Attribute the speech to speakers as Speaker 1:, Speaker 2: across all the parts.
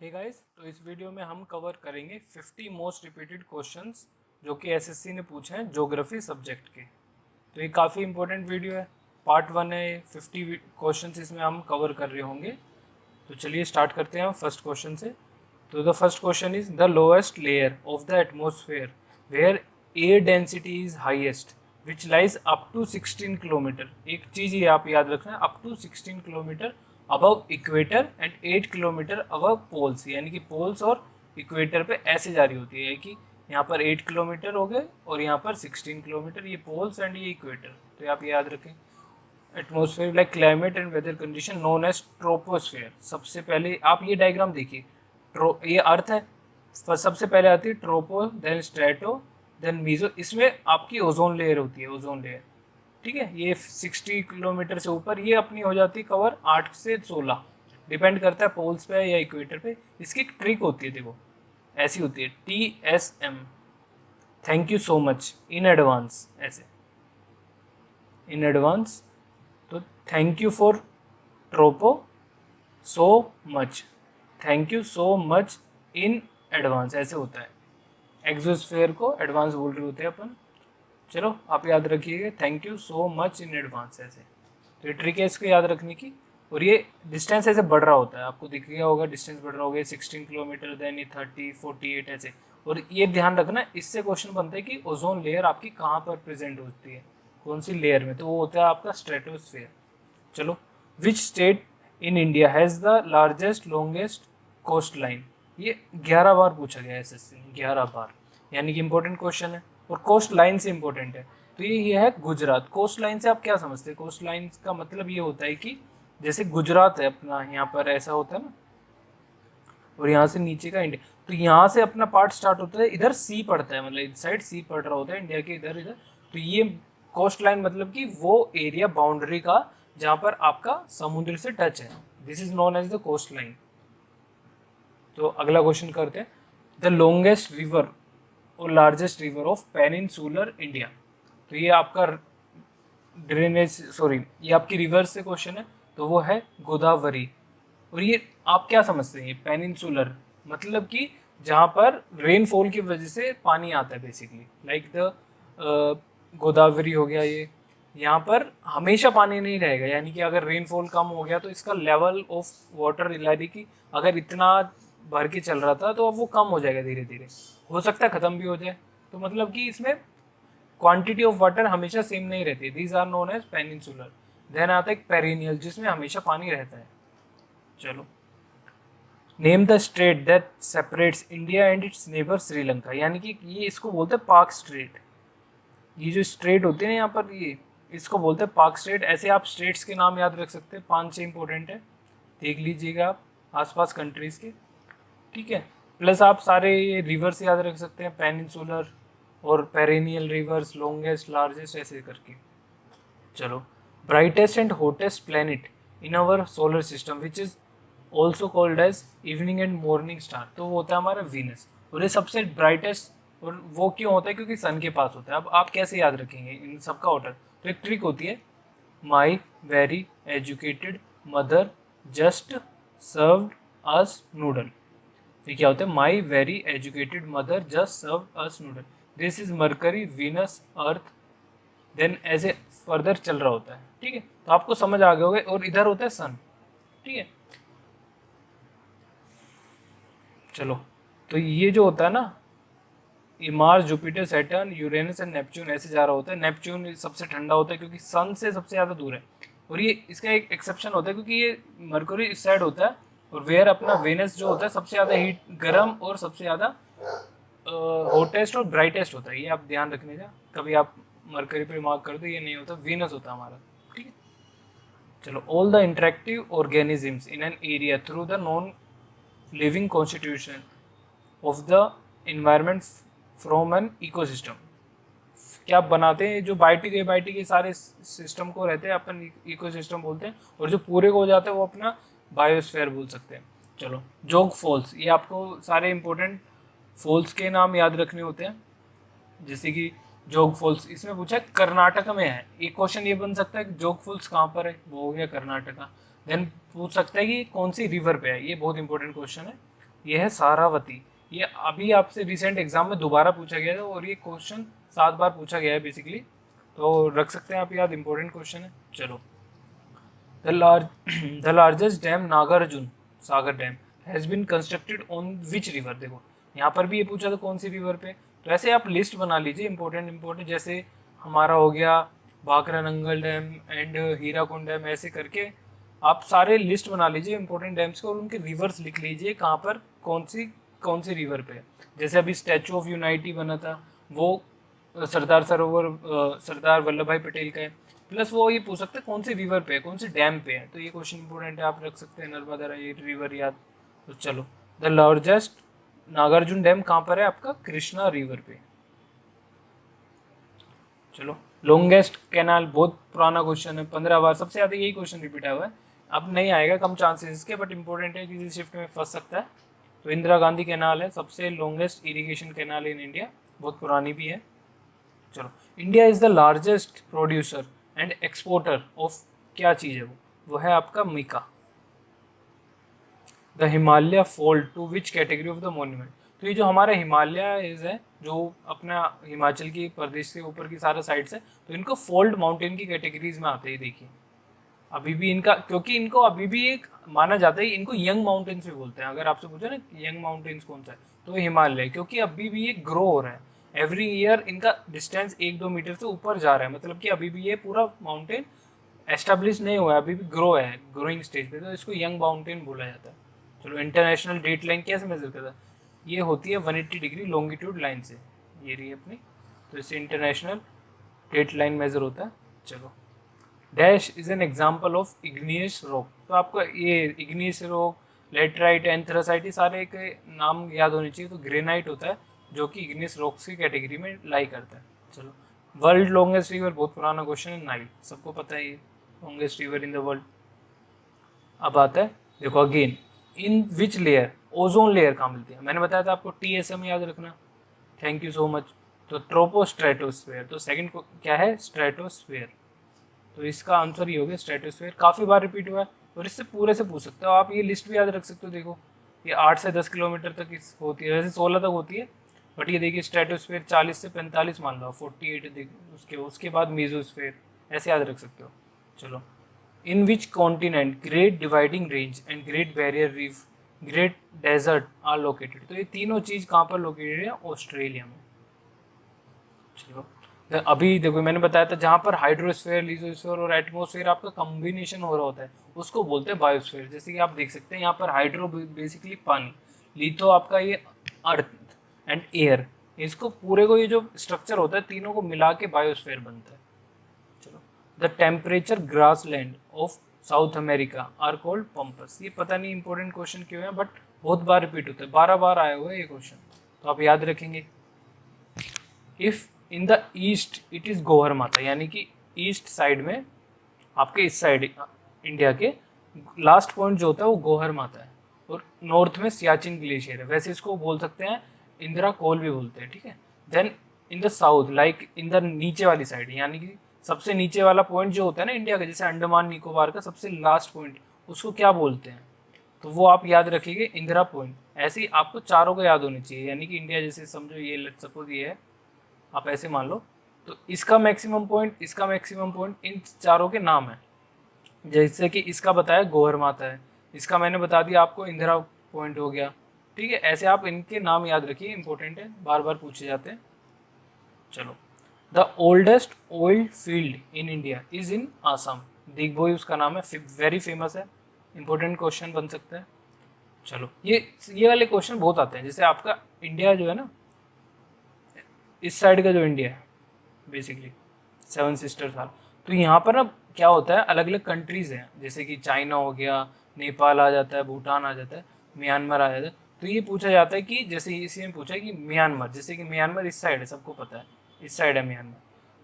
Speaker 1: Hey guys, तो इस video में हम कवर करेंगे 50 मोस्ट रिपीटेड क्वेश्चंस जो कि एसएससी ने पूछे हैं ज्योग्राफी सब्जेक्ट के। तो ये काफ़ी इंपॉर्टेंट वीडियो है। पार्ट 1 है, 50 क्वेश्चंस इसमें हम कवर कर रहे होंगे। तो चलिए स्टार्ट करते हैं हम फर्स्ट क्वेश्चन से। तो the first question is the lowest layer of the atmosphere where air density is highest which lies up to 16 kilometre. एक चीज़ ये आप याद रखना है, up to 16 kilometre above equator and 8 kilometre above poles, यानी कि पोल्स और इक्वेटर पे ऐसे जारी होती है कि यहाँ पर 8 किलोमीटर हो गए और यहाँ पर 16 किलोमीटर, ये पोल्स एंड ये इक्वेटर। तो ये आप याद रखें। Atmosphere like climate and weather condition known as troposphere. सबसे पहले आप ये डायग्राम देखिए, ये अर्थ है, सबसे पहले आती है tropo, then strato, then meso. इसमें आपकी ओजोन लेयर होती है, ओजोन लेयर। ठीक है, ये 60 किलोमीटर से ऊपर ये अपनी हो जाती है कवर 8 से 16, डिपेंड करता है पोल्स पे या इक्वेटर पे। इसकी एक ट्रिक होती है, देखो ऐसी होती है TSM, thank you so much in advance, ऐसे इन एडवांस। तो thank you for ट्रोपो so much, thank you so much in advance, ऐसे होता है। एक्सोस्फेयर को एडवांस बोल रहे होते हैं अपन। चलो आप याद रखिएगा, thank you so much in advance, ऐसे। तो ये ट्रिक है इसको याद रखने की। और ये डिस्टेंस ऐसे बढ़ रहा होता है, आपको दिख गया होगा डिस्टेंस बढ़ रहा होगा, 16 किलोमीटर, देन ये 30, 48 ऐसे। और ये ध्यान रखना, इससे क्वेश्चन बनता है कि ओजोन लेयर आपकी कहाँ पर प्रेजेंट होती है, कौन सी लेयर में, तो वो होता है आपका स्ट्रेटोस्फेयर। चलो, which state in India has the largest longest coast line. ये 11 बार पूछा गया है एसएससी में, 11 बार, यानी कि इंपॉर्टेंट क्वेश्चन है और कोस्ट लाइन से इंपॉर्टेंट है। तो ये है गुजरात। कोस्ट लाइन से आप क्या समझते हैं? कोस्ट लाइन का मतलब ये होता है कि जैसे गुजरात है अपना, यहाँ पर ऐसा होता है ना, और यहाँ से नीचे का इंडिया, तो यहाँ से अपना पार्ट स्टार्ट होता है, इधर सी पड़ता है, मतलब इस साइड सी पड़ रहा होता है इंडिया के इधर इधर। तो ये कोस्ट लाइन मतलब कि वो एरिया बाउंड्री का जहाँ पर आपका समुद्र से टच है, this is known as the coast line. तो अगला क्वेश्चन करते हैं, द लॉन्गेस्ट रिवर और largest river of peninsular India. तो ये आपका ड्रेनेज, सॉरी ये आपकी रिवर से क्वेश्चन है, तो वो है गोदावरी। और ये आप क्या समझते हैं, पेनिनसुलर मतलब कि जहाँ पर रेनफॉल की वजह से पानी आता है बेसिकली, लाइक द गोदावरी हो गया ये। यहाँ पर हमेशा पानी नहीं रहेगा, यानी कि अगर रेनफॉल कम हो गया तो इसका लेवल ऑफ वाटर, यानी कि अगर इतना भर के चल रहा था तो अब वो कम हो जाएगा धीरे धीरे, हो सकता है ख़त्म भी हो जाए। तो मतलब कि इसमें क्वांटिटी ऑफ वाटर हमेशा सेम नहीं रहती। These are known as peninsular. Then आता है पेरिनियल, जिसमें हमेशा पानी रहता है। चलो, name the strait that separates India and its neighbour Sri Lanka, यानी कि ये इसको बोलते हैं पाक स्ट्रेट। ये जो स्ट्रेट होते हैं यहाँ पर, ये इसको बोलते हैं पाक स्ट्रेट। ऐसे आप स्ट्रेट्स के नाम याद रख सकते हैं, 5-6 इंपॉर्टेंट है, देख लीजिएगा आप आसपास कंट्रीज़ के। ठीक है, प्लस आप सारे ये रिवर्स याद रख सकते हैं, पेनिनसुलर और पेरिनियल रिवर्स, लॉन्गेस्ट, लार्जेस्ट, ऐसे करके। चलो, brightest and hottest planet in our solar system which is also called as evening and morning star, तो वो होता है हमारा वीनस। और ये सबसे ब्राइटेस्ट, और वो क्यों होता है? क्योंकि सन के पास होता है। अब आप कैसे याद रखेंगे इन सबका ऑर्डर? तो एक ट्रिक होती है, my very educated mother just served us noodle. ये क्या होता है? My very educated mother just served us noodle. This is Mercury, Venus, Earth, then ऐसे फर्दर चल रहा होता है। ठीक है, तो आपको समझ आ गया होगा। और इधर होता है सन। ठीक है, चलो, तो ये जो होता है ना, ये Mars, Jupiter, Saturn, Uranus and Neptune ऐसे जा रहा होता है। नेपच्यून सबसे ठंडा होता है क्योंकि सन से सबसे ज़्यादा दूर है। और ये इसका एक एक्सेप्शन होता है क्योंकि ये मरकरी इस साइड होता है, और वेयर अपना वेनस जो होता है सबसे ज़्यादा हीट, गर्म और सबसे ज़्यादा हॉटेस्ट और ब्राइटेस्ट होता है। ये आप ध्यान रखने का, कभी आप मरकरी पे मार्क कर दो, ये नहीं होता, वीनस होता है हमारा। ठीक है, चलो, all the interactive organisms in an area through the non living constitution of the environment from an ecosystem. क्या बनाते हैं? जो बायोटिक के सारे सिस्टम को रहते हैं अपन इकोसिस्टम बोलते हैं, और जो पूरे को हो जाता है वो अपना बायोस्फीयर बोल सकते हैं। चलो, जोग फॉल्स, ये आपको सारे इंपॉर्टेंट फॉल्स के नाम याद रखने होते हैं, जैसे कि जोग फॉल्स इसमें पूछा है कर्नाटक में है। एक क्वेश्चन ये बन सकता है कि जोग फॉल्स कहाँ पर है, वो हो गया कर्नाटका। देन पूछ सकता है कि कौन सी रिवर पे है, ये बहुत इंपॉर्टेंट क्वेश्चन है, ये है सारावती। ये अभी आपसे रिसेंट एग्जाम में दोबारा पूछा गया था और ये क्वेश्चन 7 बार पूछा गया है बेसिकली, तो रख सकते हैं आप याद, इंपॉर्टेंट क्वेश्चन है। चलो, the large the largest dam Nagarjuna Sagar dam has been constructed on which river. देखो यहाँ पर भी ये पूछा था कौन सी रिवर पे, तो ऐसे आप लिस्ट बना लीजिए इंपॉर्टेंट, जैसे हमारा हो गया Bhakra Nangal dam and Hirakud dam, ऐसे करके आप सारे लिस्ट बना लीजिए इंपॉर्टेंट डैम्स के और उनके रिवर्स लिख लीजिए कहाँ पर कौन सी रिवर पे। जैसे अभी स्टैचू ऑफ यूनाइटी बना था वो सरदार सरोवर सरदार वल्लभ भाई पटेल का है, प्लस वो ये पूछ सकते हैं कौन से रिवर पे है, कौन से डैम पे है, तो ये क्वेश्चन इंपॉर्टेंट है, आप रख सकते हैं नर्मदा रिवर याद। तो चलो, द लार्जेस्ट नागार्जुन डैम कहाँ पर है आपका, कृष्णा रिवर पे। चलो, लॉन्गेस्ट कैनाल, बहुत पुराना क्वेश्चन है, 15 बार सबसे ज़्यादा यही क्वेश्चन रिपीट हुआ है, अब नहीं आएगा, कम चांसेस इसके, बट इंपॉर्टेंट है, किसी शिफ्ट में फंस सकता है। तो इंदिरा गांधी कैनाल है सबसे longest irrigation canal in India, बहुत पुरानी भी है। चलो, India is the largest producer and exporter of क्या चीज़ है वो है आपका mica. The Himalaya fall to which category of the monument. तो ये जो हमारा हिमालय है, जो अपना हिमाचल की प्रदेश से ऊपर की सारा साइड्स है, तो इनको फोल्ड माउंटेन की कैटेगरीज में आते ही देखिए। अभी भी इनका, क्योंकि इनको अभी भी एक माना जाता है, इनको यंग माउंटेन्स भी बोलते हैं। अगर आपसे पूछे ना यंग माउंटेन्स कौन सा है, तो हिमालय, क्योंकि अभी भी ये ग्रो हो रहा है, एवरी ईयर इनका डिस्टेंस 1-2 मीटर से ऊपर जा रहा है, मतलब कि अभी भी ये पूरा माउंटेन एस्टेब्लिश नहीं हुआ है, अभी भी ग्रो है, ग्रोइंग स्टेज पे, तो इसको यंग माउंटेन बोला जाता है। चलो, इंटरनेशनल डेट लाइन कैसे मेजर करता है, ये होती है 180 डिग्री लॉन्गिट्यूड लाइन से, ये रही अपनी, तो इससे इंटरनेशनल डेट लाइन मेजर होता है। चलो, dash is an example of igneous rock. तो आपको ये इग्नियस रॉक, लेटराइट, एंथ्रासाइट, ये सारे के नाम याद होने चाहिए। तो ग्रेनाइट होता है जो कि इग्नियस रॉक्स की कैटेगरी में लाई करता है। चलो, वर्ल्ड लॉन्गेस्ट रिवर, बहुत पुराना क्वेश्चन है, नाइल, सबको पता है, ये longest river in the world. अब आता है, देखो again, in which layer, ozone layer कहाँ मिलती है, मैंने बताया था आपको TSM याद रखना, थैंक यू सो मच। तो ट्रोपोस्ट्रेटोस्फेयर, तो सेकंड क्या है, स्ट्रेटोस्फेयर, तो इसका आंसर ये हो गया स्ट्रेटोस्फेयर। काफ़ी बार रिपीट हुआ है और इससे पूरे से पूछ सकते हो आप, ये लिस्ट भी याद रख सकते हो। देखो, ये 8 से 10 किलोमीटर तक इस होती है, वैसे 16 तक होती है, बट ये देखिए स्ट्रेटोस्फेयर 40 से 45 मान लो, 48 उसके बाद मीजोस्फेयर, ऐसे याद रख सकते हो। चलो, in which continent great dividing range and great barrier reef great desert are located. तो ये तीनों चीज़ कहाँ पर लोकेटेड है, ऑस्ट्रेलिया में। चलो, अभी देखो मैंने बताया था जहाँ पर हाइड्रोस्फेयर, लिथोस्फेयर और एटमोस्फेयर आपका कॉम्बिनेशन हो रहा होता है उसको बोलते हैं बायोस्फेयर। जैसे कि आप देख सकते हैं यहाँ पर हाइड्रो बेसिकली पानी, लिथो आपका ये अर्थ एंड एयर, इसको पूरे को ये जो स्ट्रक्चर होता है तीनों को मिला के बायोस्फेयर बनता है। चलो, the temperature grass land of South America are cold pampas. ये पता नहीं इंपॉर्टेंट क्वेश्चन क्यों है, बट बहुत बार रिपीट होता है, 12 बार आया हुआ है ये क्वेश्चन, तो आप याद रखेंगे। If in the east it is Gohar माता, यानी कि ईस्ट साइड में आपके इस साइड इंडिया के लास्ट पॉइंट जो होता है वो गोहर माता है, और नॉर्थ में सियाचिन ग्लेशियर है, वैसे इसको बोल सकते हैं इंदिरा कोल भी बोलते हैं, ठीक है। Then in the south, like in the नीचे वाली साइड, यानी कि सबसे नीचे वाला पॉइंट जो होता है ना इंडिया का, जैसे अंडमान निकोबार का सबसे लास्ट पॉइंट, उसको क्या बोलते हैं, तो वो आप याद रखिएगा इंदिरा पॉइंट। ऐसे ही आपको चारों को याद होनी चाहिए, यानी कि इंडिया जैसे समझो ये लेट्स सपोज ये है, आप ऐसे मान लो, तो इसका मैक्सिमम पॉइंट, इसका मैक्सिमम पॉइंट, इन चारों के नाम है। जैसे कि इसका बताया गोहर माता है, इसका मैंने बता दिया आपको इंदिरा पॉइंट हो गया, ठीक है। ऐसे आप इनके नाम याद रखिए, इंपॉर्टेंट है, बार बार पूछे जाते हैं। चलो, the oldest oil field in India is in Assam, Digboi उसका नाम है, वेरी फेमस है, इंपॉर्टेंट क्वेश्चन बन सकता है। चलो, ये वाले क्वेश्चन बहुत आते हैं, जैसे आपका इंडिया जो है ना, इस साइड का जो इंडिया है बेसिकली 7 सिस्टर्स था, तो यहाँ पर ना क्या होता है, अलग अलग कंट्रीज़ हैं, जैसे कि चाइना हो गया, नेपाल आ जाता है, भूटान आ जाता है, म्यांमार आ जाता है। तो ये पूछा जाता है कि जैसे इसी में पूछा है कि म्यांमार, जैसे कि म्यांमार इस साइड है, सबको पता है इस साइड है म्यांमार,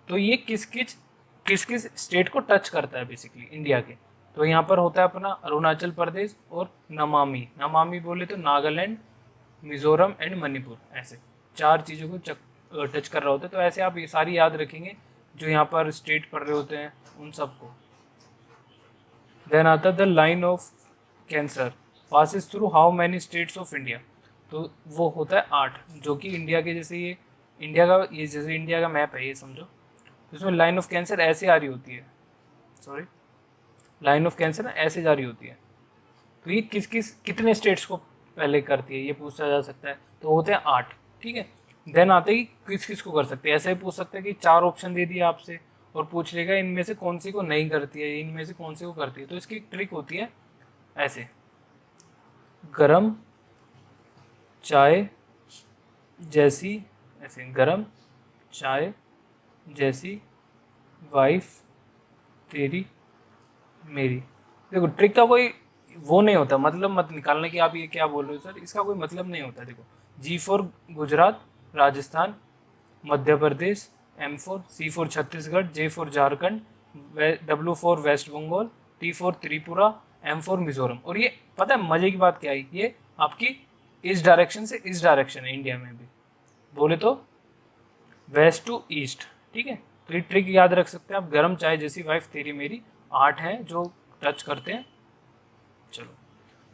Speaker 1: तो ये किस किस स्टेट को टच करता है बेसिकली इंडिया के, तो यहाँ पर होता है अपना अरुणाचल प्रदेश और नमामी बोले तो नागालैंड, मिजोरम एंड मणिपुर, ऐसे 4 चीज़ों को टच कर रहा होता है। तो ऐसे आप ये सारी याद रखेंगे जो यहाँ पर स्टेट पढ़ रहे होते हैं उन सबको। देन आता the line of cancer passes through how many states of India. तो वो होता है 8, जो कि इंडिया के जैसे ये इंडिया का मैप है ये समझो, इसमें लाइन ऑफ कैंसर ऐसे आ रही होती है, सॉरी लाइन ऑफ कैंसर ना ऐसे जा रही होती है। तो ये कितने स्टेट्स को पहले करती है ये पूछा जा सकता है, तो होते हैं 8, ठीक है। देन आते ही किस किस को कर सकते हैं, ऐसे ही पूछ सकते हैं कि 4 ऑप्शन दे दिए आपसे और पूछ लेगा इनमें से कौन सी को नहीं करती है, इनमें से कौन सी को करती है। तो इसकी ट्रिक होती है ऐसे, गरम चाय जैसी, ऐसे गरम चाय जैसी वाइफ तेरी मेरी। देखो ट्रिक का कोई वो नहीं होता, मतलब मत निकालने की आप ये क्या बोल रहे हो सर, इसका कोई मतलब नहीं होता। देखो G for Gujarat, Rajasthan, Madhya Pradesh, M for, C for Chhattisgarh, J for Jharkhand, W for West Bengal, T for Tripura, M for Mizoram. और ये पता है मजे की बात क्या है, ये आपकी इस डायरेक्शन से इस डायरेक्शन है, इंडिया में भी बोले तो वेस्ट टू ईस्ट, ठीक है। तो ये ट्रिक याद रख सकते हैं आप, गरम चाय जैसी वाइफ तेरी मेरी, 8 हैं जो टच करते हैं। चलो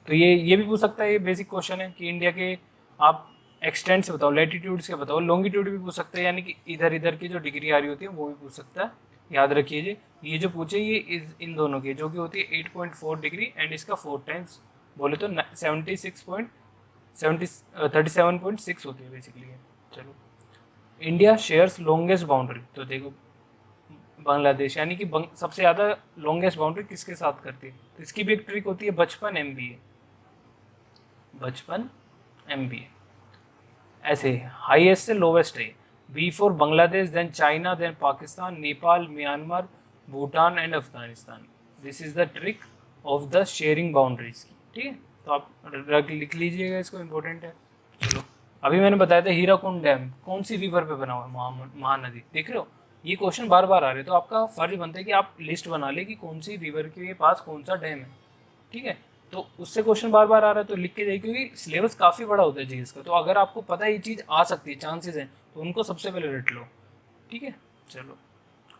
Speaker 1: तो ये भी पूछ सकता है, ये बेसिक क्वेश्चन है कि इंडिया के आप एक्सटेंट से बताओ, लेटीट्यूड से बताओ, लॉन्गिट्यूड भी पूछ सकते हैं, यानी कि इधर इधर की जो डिग्री आ रही होती है वो भी पूछ सकता है। याद रखिए ये जो पूछे ये इन दोनों की जो कि होती है 8.4 डिग्री एंड इसका 4 टाइम्स बोले तो 37.6 होती है बेसिकली। चलो इंडिया शेयर्स लॉन्गेस्ट बाउंड्री, तो देखो बांग्लादेश, यानी कि सबसे ज़्यादा लॉन्गेस्ट बाउंड्री किसके साथ करती है, तो इसकी भी एक ट्रिक होती है 55 MBA, 55 MBA। ऐसे हाईएस्ट से लोवेस्ट है, B for Bangladesh, then China, then Pakistan, Nepal, Myanmar, Bhutan and Afghanistan. This is the trick of the sharing boundaries की, ठीक है। तो आप लिख लीजिएगा इसको, इम्पोर्टेंट है। चलो अभी मैंने बताया था हीराकुंड डैम कौन सी रिवर पे बना हुआ है, महानदी, देख रहे हो ये क्वेश्चन बार बार आ रहे हैं, तो आपका फर्ज बनता है कि आप लिस्ट बना ले कि कौन सी रिवर के पास कौन सा डैम है, ठीक है। तो उससे क्वेश्चन बार बार आ रहा है तो लिख के जाइए, क्योंकि सिलेबस काफ़ी बड़ा होता है जीएस का, तो अगर आपको पता है ये चीज़ आ सकती है, चांसेस हैं, तो उनको सबसे पहले रट लो, ठीक है। चलो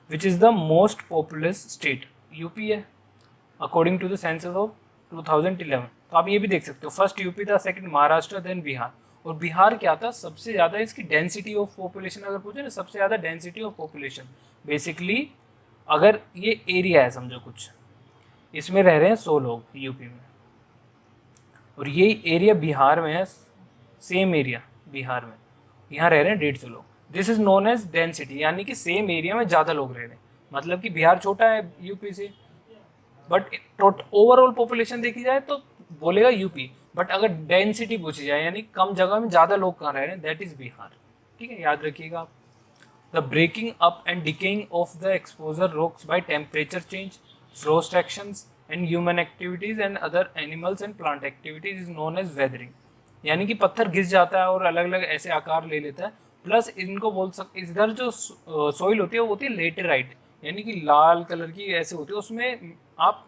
Speaker 1: which is the most populous state, UP है according to the census of 2011। तो आप ये भी देख सकते हो, फर्स्ट यूपी था, सेकंड महाराष्ट्र, देन बिहार। और बिहार क्या था, सबसे ज़्यादा इसकी डेंसिटी ऑफ पॉपुलेशन अगर पूछे ना, सबसे ज़्यादा डेंसिटी ऑफ पॉपुलेशन बेसिकली, अगर ये एरिया है समझो कुछ, इसमें रह रहे हैं 100 लोग यूपी में, और ये एरिया बिहार में है, सेम एरिया बिहार में, यहाँ रह रहे हैं 150 लोग। This is known as density, यानी कि सेम एरिया में ज़्यादा लोग रह रहे हैं, मतलब कि बिहार छोटा है यूपी से, बट ओवरऑल पॉपुलेशन देखी जाए तो बोलेगा यूपी, बट अगर डेंसिटी पूछी जाए यानी कम जगह में ज़्यादा लोग कहाँ रह रहे हैं, दैट इज बिहार, ठीक है, याद रखिएगा आप। The breaking up and decaying of the exposure rocks by temperature change, frost actions and human activities and other animals and plant activities is known as weathering. यानी कि पत्थर घिस जाता है और अलग अलग ऐसे आकार ले लेता है, प्लस इनको बोल सकते इधर जो सॉइल होती है वो होती है लेटेराइट, यानी कि लाल कलर की ऐसे होती है, उसमें आप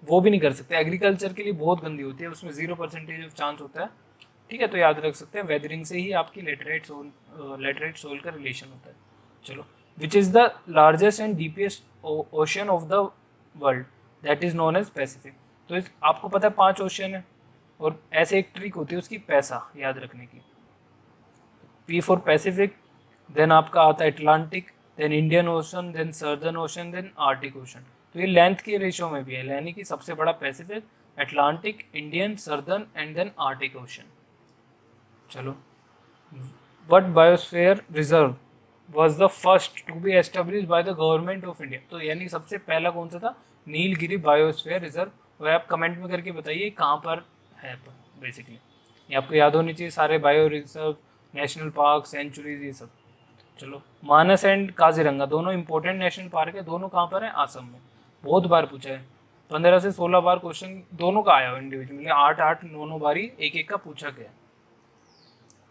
Speaker 1: वो भी नहीं कर सकते, एग्रीकल्चर के लिए बहुत गंदी होती है, उसमें 0% ऑफ चांस होता है, ठीक है। तो याद रख सकते हैं वेदरिंग से ही आपकी लेटराइट सोइल का रिलेशन होता है। चलो which is the largest and deepest ocean of the world, that is known as Pacific. तो आपको पता है 5 ओशन है, और ऐसे एक ट्रिक होती है उसकी पैसा याद रखने की, P फॉर पैसिफिक, देन आपका आता है Atlantic, then Indian ocean, then southern ocean, then Arctic ocean. तो ये लेंथ के रेशियो में भी है, यानी कि सबसे बड़ा Pacific, Atlantic, Indian, Southern and then Arctic ocean. चलो what biosphere reserve was the first to be established by the government of India. तो यानी सबसे पहला कौन सा था, नीलगिरी बायोस्फीयर रिजर्व। वो आप कमेंट में करके बताइए कहाँ पर है, बेसिकली ये आपको याद होनी चाहिए सारे bio reserve, national park, sanctuaries, ये सब। चलो मानस एंड काजीरंगा दोनों इंपॉर्टेंट नेशनल पार्क है, दोनों कहाँ पर है, असम में। बहुत बार पूछा है, 15 से 16 बार क्वेश्चन दोनों का आया हो इंडिविजुअली, 8-8 9 बारी एक एक का पूछा गया।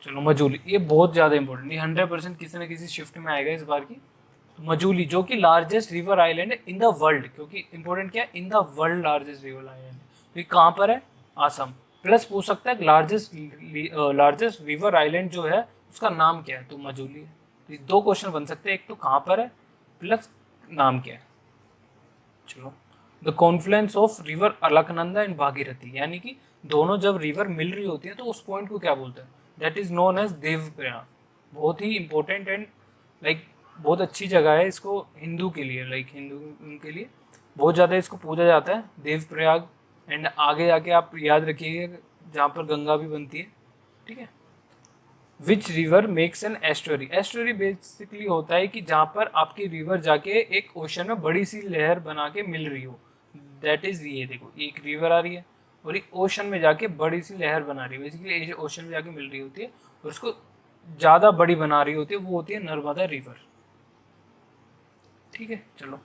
Speaker 1: चलो मजूली, ये बहुत ज़्यादा इंपॉर्टेंट, ये 100% किसी न किसी शिफ्ट में आएगा इस बार की। तो मजूली जो कि लार्जेस्ट रिवर आइलैंड है इन द वर्ल्ड, क्योंकि इंपॉर्टेंट क्या है, in the world largest river island, तो ये कहाँ पर है, असम। प्लस पूछ सकता है लार्जेस्ट रिवर आइलैंड जो है उसका नाम क्या है, तो मजूली है। तो 2 क्वेश्चन बन सकते हैं, एक तो कहाँ पर है, प्लस नाम क्या है। चलो the Confluence of river Alaknanda and Bhagirathi, यानी कि दोनों जब रिवर मिल रही होती है तो उस पॉइंट को क्या बोलते हैं, that is known as Devprayag. बहुत ही इंपॉर्टेंट एंड लाइक बहुत अच्छी जगह है इसको हिंदू के लिए, लाइक हिंदू के लिए बहुत ज़्यादा इसको पूजा जाता है देवप्रयाग। एंड आगे जाके आप याद रखिएगा जहाँ पर गंगा भी बनती है, ठीक है। Which river makes an story, story basically होता है कि जहाँ पर आपकी रिवर जाके एक ओशन में बड़ी सी लहर बना के मिल रही हो, दैट इज ये देखो एक रिवर आ रही है और एक ओशन में जाके बड़ी सी लहर बना रही है, बेसिकली ओशन में जाके मिल रही होती है और उसको ज़्यादा बड़ी बना रही होती है, वो होती है नर्मदा रिवर, ठीक है। चलो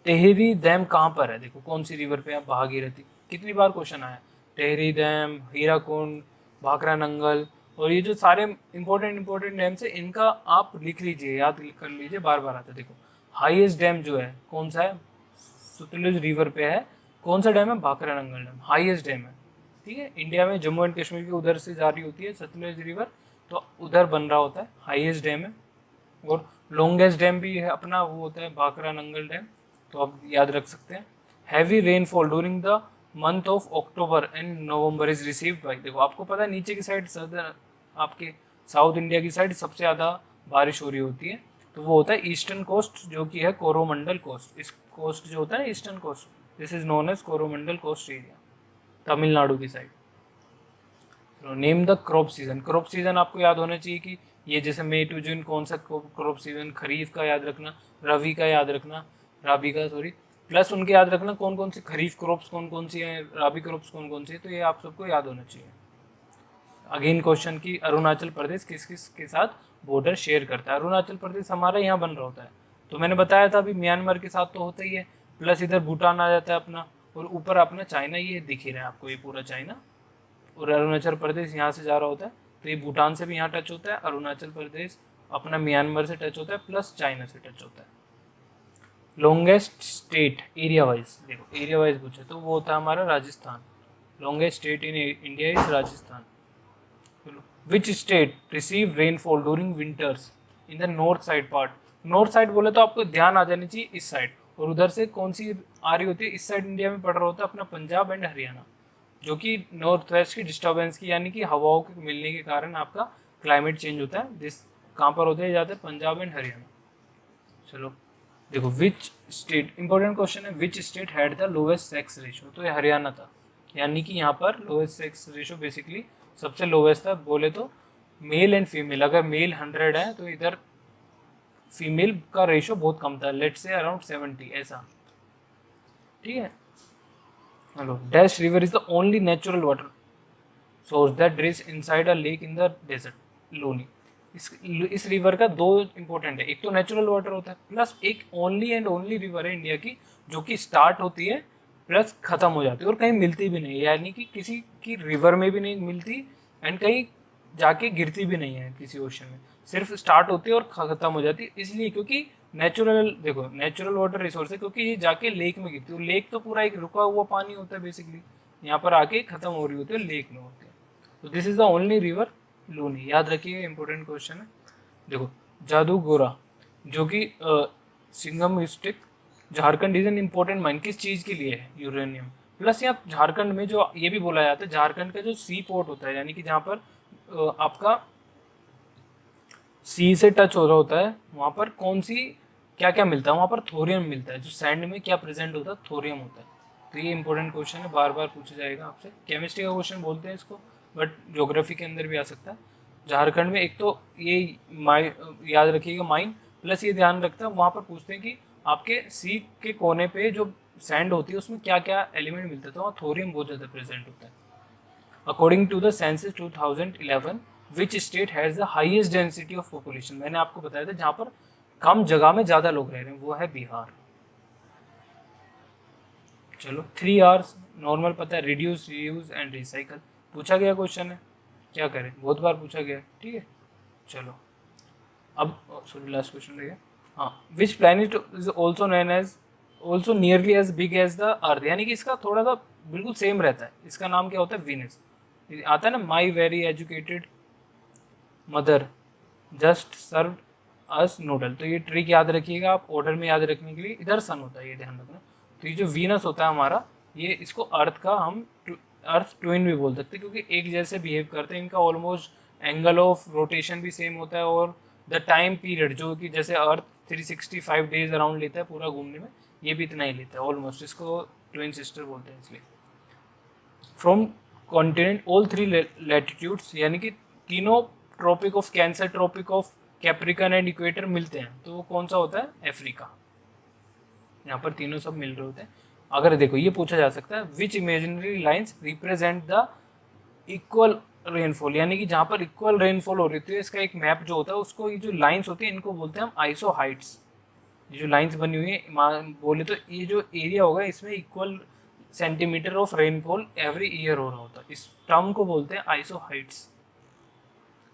Speaker 1: टेहरी डैम कहाँ पर है, देखो कौन सी रिवर पे है, भागीरथी। कितनी बार क्वेश्चन आया, टेहरी डैम, हीराकुंड, भाखरा नंगल, और ये जो सारे इंपॉर्टेंट डैम्स है इनका आप लिख लीजिए, याद कर लीजिए, बार बार आता है। देखो हाईएस्ट डैम जो है कौन सा है, सतलुज रिवर पे है, कौन सा डैम है, Bhakra Nangal dam, highest dam है, ठीक है। इंडिया में जम्मू एंड कश्मीर की उधर से जारी होती है सतलुज रिवर, तो उधर बन रहा होता है, हाईएस्ट डैम है। और लॉन्गेस्ट डैम भी है अपना, वो होता है भाखरा नंगल डैम, तो आप याद रख सकते हैं। Heavy rainfall during the month of October and November is received by, देखो आपको पता है नीचे की साइड सदर आपके साउथ इंडिया की साइड सबसे ज़्यादा बारिश हो रही होती है, तो वो होता है ईस्टर्न कोस्ट जो कि है कोरोमंडल कोस्ट। इस कोस्ट जो होता है eastern coast, this is known as Coromandel coast area, Tamil Nadu की side. Name the crop season, crop season आपको याद होना चाहिए कि ये जैसे मई टू जून कौन सा क्रॉप सीजन, खरीफ का याद रखना, रवि का याद रखना, राबी का सॉरी, प्लस उनके याद रखना कौन कौन सी खरीफ क्रॉप्स कौन कौन सी हैं, राबी क्रॉप्स कौन कौन सी है, तो ये आप सबको याद होना चाहिए। अगेन क्वेश्चन की अरुणाचल प्रदेश किस किस के साथ बॉर्डर शेयर करता है, अरुणाचल प्रदेश हमारा यहाँ बन रहा होता है, तो मैंने बताया था अभी म्यांमार के साथ तो होता ही है, प्लस इधर भूटान आ जाता है अपना, और ऊपर अपना चाइना, ये दिख ही रहा है आपको ये पूरा चाइना, और अरुणाचल प्रदेश यहाँ से जा रहा होता है, तो ये भूटान से भी यहाँ टच होता है, अरुणाचल प्रदेश अपना म्यांमार से टच होता है, प्लस चाइना से टच होता है। लॉन्गेस्ट स्टेट एरिया वाइज, देखो एरिया वाइज पूछे तो वो होता है हमारा Rajasthan, longest state in India is Rajasthan. Which state receive rainfall during winters in the north side part, north side बोले तो आपको ध्यान आ जानी चाहिए इस साइड, और उधर से कौन सी आ रही होती है, इस साइड इंडिया में पड़ रहा होता है अपना पंजाब एंड हरियाणा, जो कि नॉर्थ वेस्ट की डिस्टर्बेंस की यानी कि हवाओं के मिलने के कारण आपका क्लाइमेट चेंज होता है, जिस कहाँ पर होते हैं ज़्यादा, पंजाब एंड हरियाणा। चलो देखो विच स्टेट, इंपॉर्टेंट क्वेश्चन है, which state had the lowest sex ratio, तो ये हरियाणा था, यानी कि यहाँ पर लोवेस्ट सेक्स रेशो बेसिकली सबसे लोवेस्ट था, बोले तो मेल एंड फीमेल, अगर मेल 100 है तो इधर फीमेल का रेशो बहुत कम था, लेट्स से अराउंड 70 ऐसा, ठीक है। Hello, dash river is the only natural water source that drains inside a lake in the desert, Luni. इस रिवर का दो इंपॉर्टेंट है, एक तो नेचुरल वाटर होता है, प्लस एक ओनली एंड ओनली रिवर है इंडिया की जो कि स्टार्ट होती है प्लस खत्म हो जाती है और कहीं मिलती भी नहीं है, यानी कि किसी की रिवर में भी नहीं मिलती एंड कहीं जाके गिरती भी नहीं है किसी ओशन में, सिर्फ स्टार्ट होती है और खत्म हो जाती है, इसलिए क्योंकि नेचुरल, देखो नेचुरल वाटर रिसोर्स है, क्योंकि ये जाके लेक में गिरती है, लेक तो पूरा एक रुका हुआ पानी होता है बेसिकली, यहाँ पर आके खत्म हो रही होती है, लेक में होती है, तो this is the only river Luni, याद रखिए इंपॉर्टेंट क्वेश्चन है। देखो जादूगोरा जो कि Singhbhum district Jharkhand is an important mine, किस चीज़ के लिए है, यूरेनियम, प्लस यहाँ झारखंड में जो ये भी बोला जाता है झारखंड का जो सी पोर्ट होता है, यानी कि जहाँ पर आपका सी से टच हो रहा होता है, वहाँ पर कौन सी क्या क्या मिलता है, वहाँ पर थोरियम मिलता है, जो सैंड में क्या प्रेजेंट होता है, थोरियम होता है, तो ये इंपॉर्टेंट क्वेश्चन है, बार बार पूछा जाएगा आपसे, केमिस्ट्री का क्वेश्चन बोलते हैं इसको, बट ज्योग्राफी के अंदर भी आ सकता है। झारखंड में एक तो ये याद रखिएगा माइन, प्लस ये ध्यान रखता है वहाँ पर पूछते हैं कि आपके सी के कोने पे जो सैंड होती है उसमें क्या क्या एलिमेंट मिलता है, तो वहाँ थोरियम बहुत ज़्यादा प्रेजेंट होता है। According to the census 2011 which state has the highest density of population, मैंने आपको बताया था जहाँ पर कम जगह में ज़्यादा लोग रह रहे हैं वो है बिहार। चलो 3 आवर्स नॉर्मल पता है, रिड्यूस रीयूज एंड रिसाइकल पूछा गया क्वेश्चन है, क्या करें बहुत बार पूछा गया, ठीक है। चलो अब सॉरी लास्ट क्वेश्चन रहेगा, हाँ which planet is also known as also nearly as big as the earth, यानी कि इसका थोड़ा सा बिल्कुल सेम रहता है, इसका नाम क्या होता है, वीनस, आता है ना, my very educated mother just serve us noodle, तो ये ट्रिक याद रखिएगा आप ऑर्डर में याद रखने के लिए, इधर सन होता है ये ध्यान रखना, तो ये जो वीनस होता है हमारा, ये इसको अर्थ का हम अर्थ ट्विन भी बोल सकते हैं, क्योंकि एक जैसे बिहेव करते हैं। इनका ऑलमोस्ट एंगल ऑफ रोटेशन भी सेम होता है, और द टाइम पीरियड जो कि जैसे अर्थ 365 डेज अराउंड लेता है पूरा घूमने में, ये भी इतना ही लेता है ऑलमोस्ट। इसको ट्विन सिस्टर बोलते हैं इसलिए। फ्रॉम कॉन्टिनेंट ऑल 3 लैटिट्यूड्स, यानी कि तीनों tropic of Cancer, tropic of Capricorn and equator मिलते हैं, तो वो कौन सा होता है? अफ्रीका। यहाँ पर तीनों सब मिल रहे होते हैं। अगर देखो ये पूछा जा सकता है, which imaginary lines represent the equal rainfall, यानी कि जहाँ पर इक्वल रेनफॉल हो रही थी, इसका एक मैप जो होता है उसको, ये जो लाइन्स होती है इनको बोलते हैं हम आइसो हाइट्स। ये जो लाइन्स बनी हुई है बोले तो ये जो एरिया होगा इसमें equal centimetre of rainfall every year हो रहा होता है, इस टर्म को बोलते हैं आइसो हाइट्स।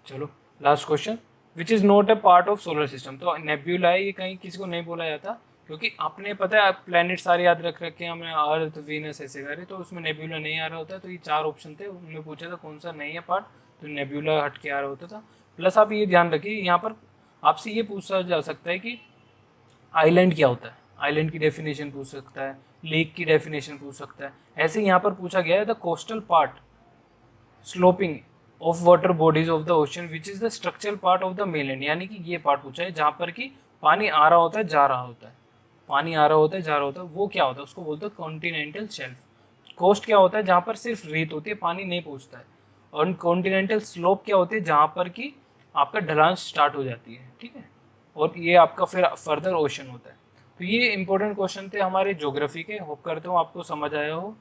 Speaker 1: चलो last question, which is not a part of solar system. तो नेब्यूला है, ये कहीं किसी को नहीं बोला जाता, क्योंकि आपने पता है प्लैनेट सारे याद रख रखे हैं हमने, अर्थ वीनस ऐसे करे, तो उसमें नेब्यूला नहीं आ रहा होता। तो ये 4 ऑप्शन थे, उनमें पूछा था कौन सा नहीं है पार्ट, तो नेब्यूला हट के आ रहा होता था। प्लस आप ये ध्यान रखिए, यहाँ पर आपसे ये पूछा जा सकता है कि आइलैंड क्या होता है, आइलैंड की डेफिनेशन पूछ सकता है, लेक की डेफिनेशन पूछ सकता है। ऐसे यहाँ पर पूछा गया है the coastal part sloping of water bodies of the ocean which is the structural part of the mainland, यानी कि ये पार्ट पूछा है जहाँ पर कि पानी आ रहा होता है जा रहा होता है, पानी आ रहा होता है जा रहा होता है, वो क्या होता है? उसको बोलते हैं कॉन्टिनेंटल शेल्फ। कोस्ट क्या होता है? जहाँ पर सिर्फ रेत होती है, पानी नहीं पहुँचता है। और कॉन्टिनेंटल स्लोप क्या होती है? जहाँ पर कि आपका ढलान स्टार्ट हो जाती है, ठीक है, और ये आपका फिर फर्दर ओशन होता है। तो ये इंपॉर्टेंट क्वेश्चन थे हमारे ज्योग्राफी के, होप करता हूँ आपको समझ आया हो।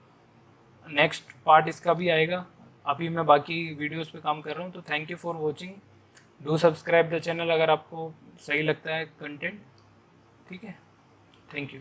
Speaker 1: नेक्स्ट पार्ट इसका भी आएगा, अभी मैं बाकी वीडियोस पे काम कर रहा हूँ। तो thank you for watching, do subscribe the channel अगर आपको सही लगता है कंटेंट, ठीक है। Thank you.